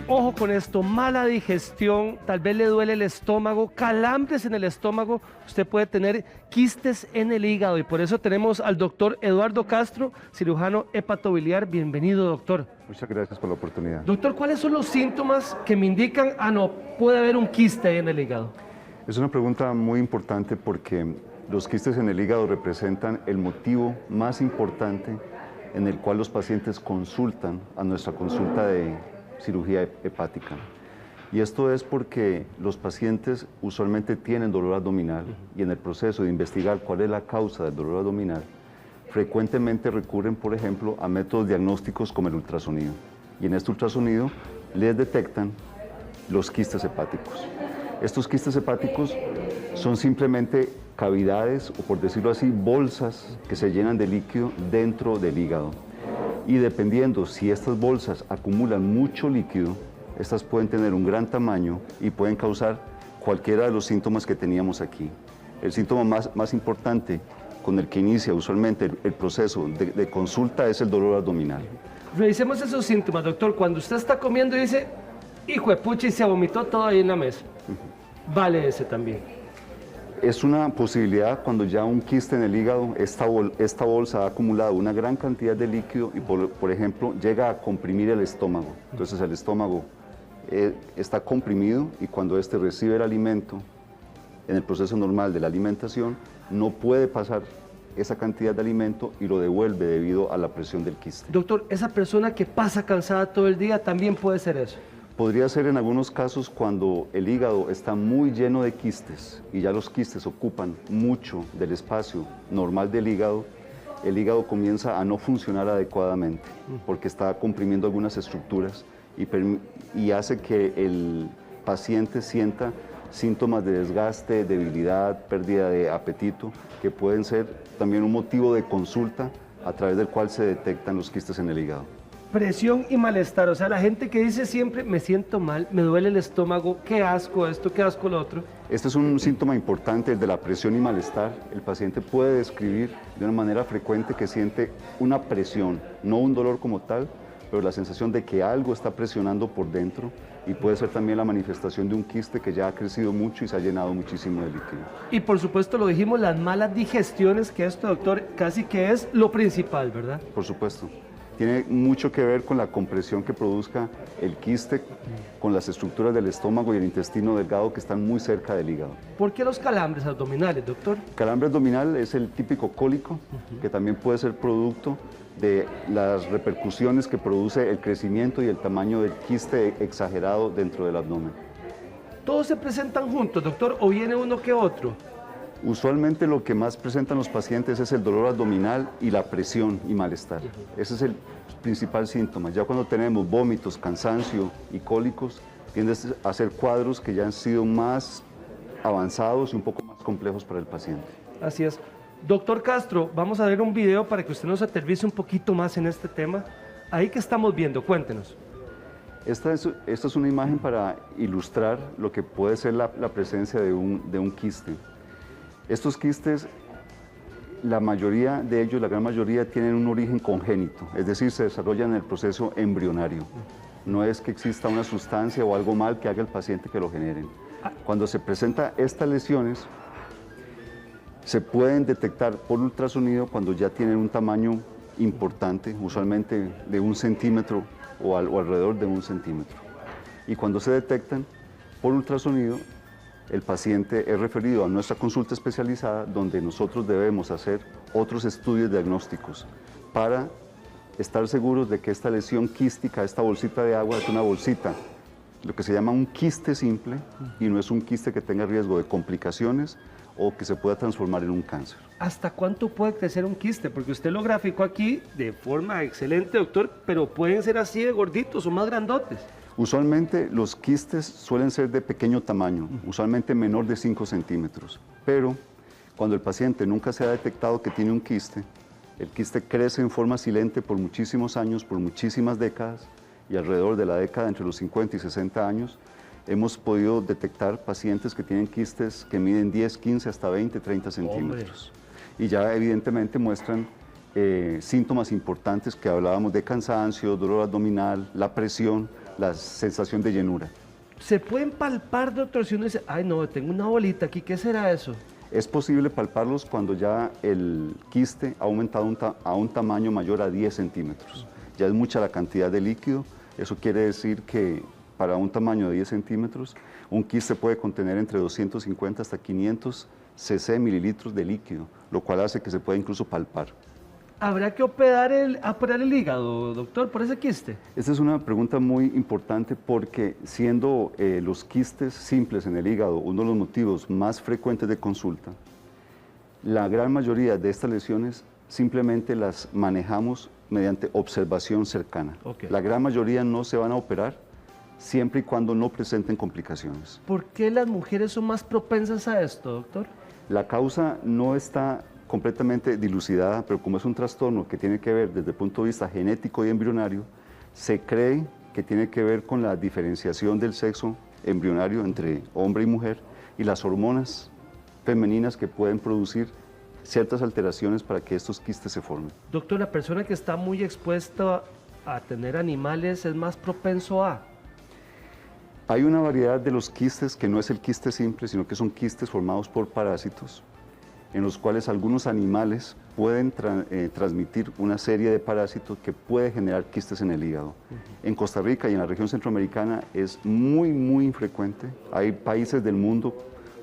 Ojo con esto, mala digestión, tal vez le duele el estómago, calambres en el estómago, usted puede tener quistes en el hígado y por eso tenemos al doctor Eduardo Castro, cirujano hepatobiliar. Bienvenido, doctor. Muchas gracias por la oportunidad. Doctor, ¿cuáles son los síntomas que me indican, no, puede haber un quiste ahí en el hígado? Es una pregunta muy importante porque los quistes en el hígado representan el motivo más importante en el cual los pacientes consultan a nuestra consulta de cirugía hepática. Y esto es porque los pacientes usualmente tienen dolor abdominal y en el proceso de investigar cuál es la causa del dolor abdominal, frecuentemente recurren, por ejemplo, a métodos diagnósticos como el ultrasonido. Y en este ultrasonido les detectan los quistes hepáticos. Estos quistes hepáticos son simplemente cavidades, o por decirlo así, bolsas que se llenan de líquido dentro del hígado. Y dependiendo si estas bolsas acumulan mucho líquido, estas pueden tener un gran tamaño y pueden causar cualquiera de los síntomas que teníamos aquí. El síntoma más importante con el que inicia usualmente el proceso de consulta es el dolor abdominal. Revisemos esos síntomas, doctor. Cuando usted está comiendo y dice, hijo de pucha, y se vomitó todo ahí en la mesa. Vale ese también. Es una posibilidad cuando ya un quiste en el hígado, esta bolsa ha acumulado una gran cantidad de líquido y, por ejemplo, llega a comprimir el estómago. Entonces el estómago está comprimido y cuando éste recibe el alimento, en el proceso normal de la alimentación, no puede pasar esa cantidad de alimento y lo devuelve debido a la presión del quiste. Doctor, esa persona que pasa cansada todo el día también puede ser eso. Podría ser en algunos casos cuando el hígado está muy lleno de quistes y ya los quistes ocupan mucho del espacio normal del hígado, el hígado comienza a no funcionar adecuadamente porque está comprimiendo algunas estructuras y hace que el paciente sienta síntomas de desgaste, debilidad, pérdida de apetito, que pueden ser también un motivo de consulta a través del cual se detectan los quistes en el hígado. Presión y malestar, o sea, la gente que dice siempre, me siento mal, me duele el estómago, qué asco esto, qué asco lo otro. Este es un síntoma importante, el de la presión y malestar. El paciente puede describir de una manera frecuente que siente una presión, no un dolor como tal, pero la sensación de que algo está presionando por dentro y puede ser también la manifestación de un quiste que ya ha crecido mucho y se ha llenado muchísimo de líquido. Y por supuesto, lo dijimos, las malas digestiones, que esto, doctor, casi que es lo principal, ¿verdad? Por supuesto. Tiene mucho que ver con la compresión que produzca el quiste con las estructuras del estómago y el intestino delgado que están muy cerca del hígado. ¿Por qué los calambres abdominales, doctor? Calambre abdominal es el típico cólico, que también puede ser producto de las repercusiones que produce el crecimiento y el tamaño del quiste exagerado dentro del abdomen. ¿Todos se presentan juntos, doctor, o viene uno que otro? Usualmente lo que más presentan los pacientes es el dolor abdominal y la presión y malestar. Ese es el principal síntoma. Ya cuando tenemos vómitos, cansancio y cólicos, tienden a ser cuadros que ya han sido más avanzados y un poco más complejos para el paciente. Así es. Doctor Castro, vamos a ver un video para que usted nos aterrice un poquito más en este tema. Ahí que estamos viendo, cuéntenos. Esta es una imagen para ilustrar lo que puede ser la presencia de un quiste. Estos quistes, la mayoría de ellos, la gran mayoría, tienen un origen congénito, es decir, se desarrollan en el proceso embrionario. No es que exista una sustancia o algo mal que haga el paciente que lo generen. Cuando se presentan estas lesiones, se pueden detectar por ultrasonido cuando ya tienen un tamaño importante, usualmente de 1 centímetro o alrededor de 1 centímetro. Y cuando se detectan por ultrasonido, el paciente es referido a nuestra consulta especializada donde nosotros debemos hacer otros estudios diagnósticos para estar seguros de que esta lesión quística, esta bolsita de agua, es una bolsita, lo que se llama un quiste simple y no es un quiste que tenga riesgo de complicaciones o que se pueda transformar en un cáncer. ¿Hasta cuánto puede crecer un quiste? Porque usted lo graficó aquí de forma excelente, doctor, pero pueden ser así de gorditos o más grandotes. Usualmente los quistes suelen ser de pequeño tamaño, usualmente menor de 5 centímetros, pero cuando el paciente nunca se ha detectado que tiene un quiste, el quiste crece en forma silente por muchísimos años, por muchísimas décadas, y alrededor de la década entre los 50 y 60 años, hemos podido detectar pacientes que tienen quistes que miden 10, 15, hasta 20, 30 centímetros. Y ya evidentemente muestran síntomas importantes que hablábamos de cansancio, dolor abdominal, la presión, la sensación de llenura. ¿Se pueden palpar, doctor, si uno dice, ay no, tengo una bolita aquí, ¿qué será eso? Es posible palparlos cuando ya el quiste ha aumentado a un tamaño mayor a 10 centímetros. Ya es mucha la cantidad de líquido, eso quiere decir que para un tamaño de 10 centímetros, un quiste puede contener entre 250 hasta 500 cc mililitros de líquido, lo cual hace que se pueda incluso palpar. ¿Habrá que operar el hígado, doctor, por ese quiste? Esta es una pregunta muy importante porque siendo los quistes simples en el hígado uno de los motivos más frecuentes de consulta, la gran mayoría de estas lesiones simplemente las manejamos mediante observación cercana. Okay. La gran mayoría no se van a operar siempre y cuando no presenten complicaciones. ¿Por qué las mujeres son más propensas a esto, doctor? La causa no está completamente dilucidada, pero como es un trastorno que tiene que ver desde el punto de vista genético y embrionario, se cree que tiene que ver con la diferenciación del sexo embrionario entre hombre y mujer y las hormonas femeninas que pueden producir ciertas alteraciones para que estos quistes se formen. Doctor, la persona que está muy expuesta a tener animales es más propenso a... Hay una variedad de los quistes que no es el quiste simple, sino que son quistes formados por parásitos, en los cuales algunos animales pueden transmitir una serie de parásitos que puede generar quistes en el hígado. En Costa Rica y en la región centroamericana es muy, muy infrecuente. Hay países del mundo,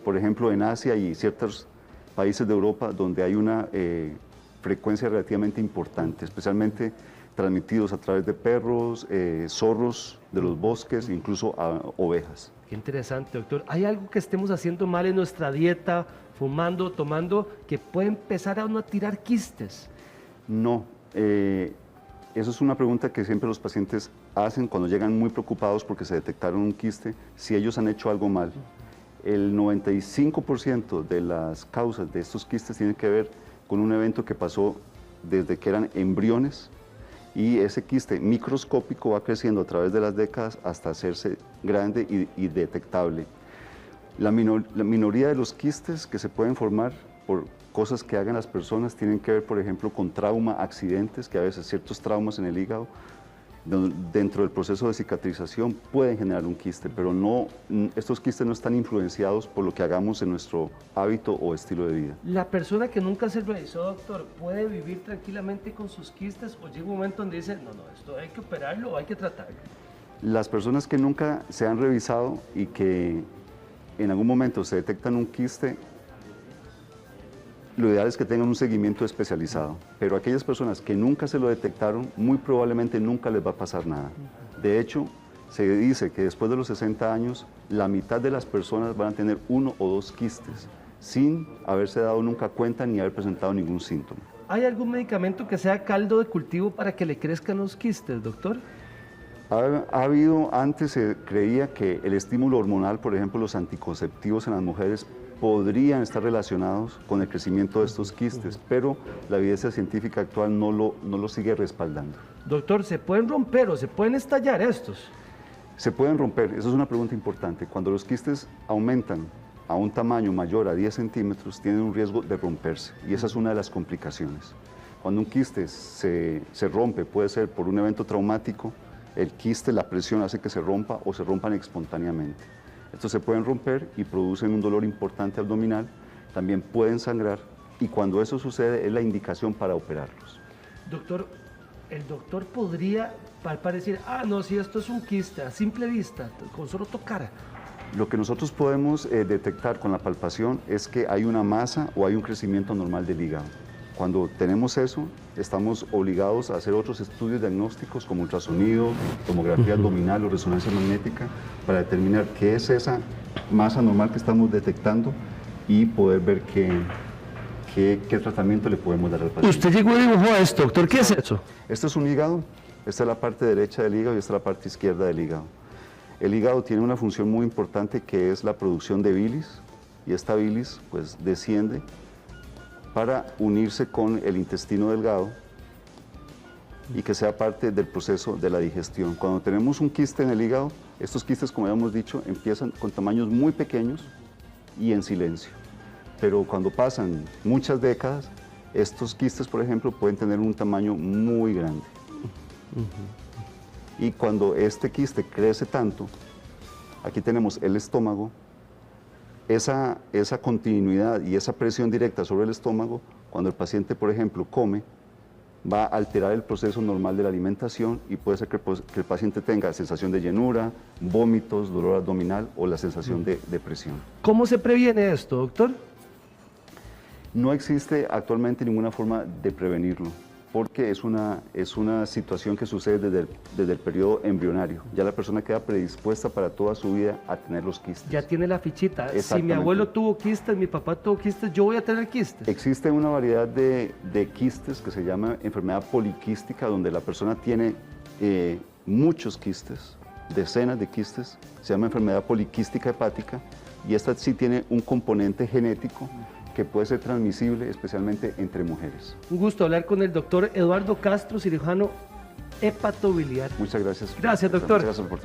por ejemplo en Asia y ciertos países de Europa, donde hay una frecuencia relativamente importante, especialmente transmitidos a través de perros, zorros de los bosques, incluso a ovejas. Qué interesante, doctor. ¿Hay algo que estemos haciendo mal en nuestra dieta, fumando, tomando, que puede empezar a uno a tirar quistes? No, eso es una pregunta que siempre los pacientes hacen cuando llegan muy preocupados porque se detectaron un quiste, si ellos han hecho algo mal. El 95% de las causas de estos quistes tienen que ver con un evento que pasó desde que eran embriones, y ese quiste microscópico va creciendo a través de las décadas hasta hacerse grande y detectable. La minoría de los quistes que se pueden formar por cosas que hagan las personas tienen que ver, por ejemplo, con trauma, accidentes, que a veces ciertos traumas en el hígado, dentro del proceso de cicatrización pueden generar un quiste, pero no, estos quistes no están influenciados por lo que hagamos en nuestro hábito o estilo de vida. La persona que nunca se realizó, doctor, ¿puede vivir tranquilamente con sus quistes o llega un momento donde dice, no, esto hay que operarlo o hay que tratarlo? Las personas que nunca se han revisado y que en algún momento se detectan un quiste, lo ideal es que tengan un seguimiento especializado, pero aquellas personas que nunca se lo detectaron, muy probablemente nunca les va a pasar nada. De hecho, se dice que después de los 60 años, la mitad de las personas van a tener 1 o 2 quistes, sin haberse dado nunca cuenta ni haber presentado ningún síntoma. ¿Hay algún medicamento que sea caldo de cultivo para que le crezcan los quistes, doctor? Antes se creía que el estímulo hormonal, por ejemplo, los anticonceptivos en las mujeres, podrían estar relacionados con el crecimiento de estos quistes, pero la evidencia científica actual no lo sigue respaldando. Doctor, ¿se pueden romper o se pueden estallar estos? Se pueden romper, eso es una pregunta importante. Cuando los quistes aumentan a un tamaño mayor a 10 centímetros, tienen un riesgo de romperse, y esa es una de las complicaciones. Cuando un quiste se rompe, puede ser por un evento traumático, el quiste, la presión hace que se rompa o se rompan espontáneamente. Estos se pueden romper y producen un dolor importante abdominal, también pueden sangrar, y cuando eso sucede es la indicación para operarlos. Doctor, el doctor podría palpar y decir, ah, no, si esto es un quiste, a simple vista, con solo tocar. Lo que nosotros podemos detectar con la palpación es que hay una masa o hay un crecimiento anormal del hígado. Cuando tenemos eso, estamos obligados a hacer otros estudios diagnósticos como ultrasonido, tomografía abdominal o resonancia magnética para determinar qué es esa masa normal que estamos detectando y poder ver qué tratamiento le podemos dar al paciente. Usted llegó y dibujó esto, doctor, ¿qué es eso? Este es un hígado, esta es la parte derecha del hígado y esta es la parte izquierda del hígado. El hígado tiene una función muy importante que es la producción de bilis, y esta bilis pues desciende para unirse con el intestino delgado y que sea parte del proceso de la digestión. Cuando tenemos un quiste en el hígado, estos quistes, como ya hemos dicho, empiezan con tamaños muy pequeños y en silencio. Pero cuando pasan muchas décadas, estos quistes, por ejemplo, pueden tener un tamaño muy grande. Y cuando este quiste crece tanto, aquí tenemos el estómago, esa continuidad y esa presión directa sobre el estómago, cuando el paciente, por ejemplo, come, va a alterar el proceso normal de la alimentación y puede ser que el paciente tenga sensación de llenura, vómitos, dolor abdominal o la sensación de depresión. ¿Cómo se previene esto, doctor? No existe actualmente ninguna forma de prevenirlo, porque es una situación que sucede desde el periodo embrionario. Ya la persona queda predispuesta para toda su vida a tener los quistes. Ya tiene la fichita. Si mi Exactamente. abuelo tuvo quistes, mi papá tuvo quistes, yo voy a tener quistes. Existe una variedad de quistes que se llama enfermedad poliquística, donde la persona tiene muchos quistes, decenas de quistes, se llama enfermedad poliquística hepática, y esta sí tiene un componente genético que puede ser transmisible, especialmente entre mujeres. Un gusto hablar con el doctor Eduardo Castro, cirujano hepatobiliar. Muchas gracias. Gracias, doctor. Muchas gracias por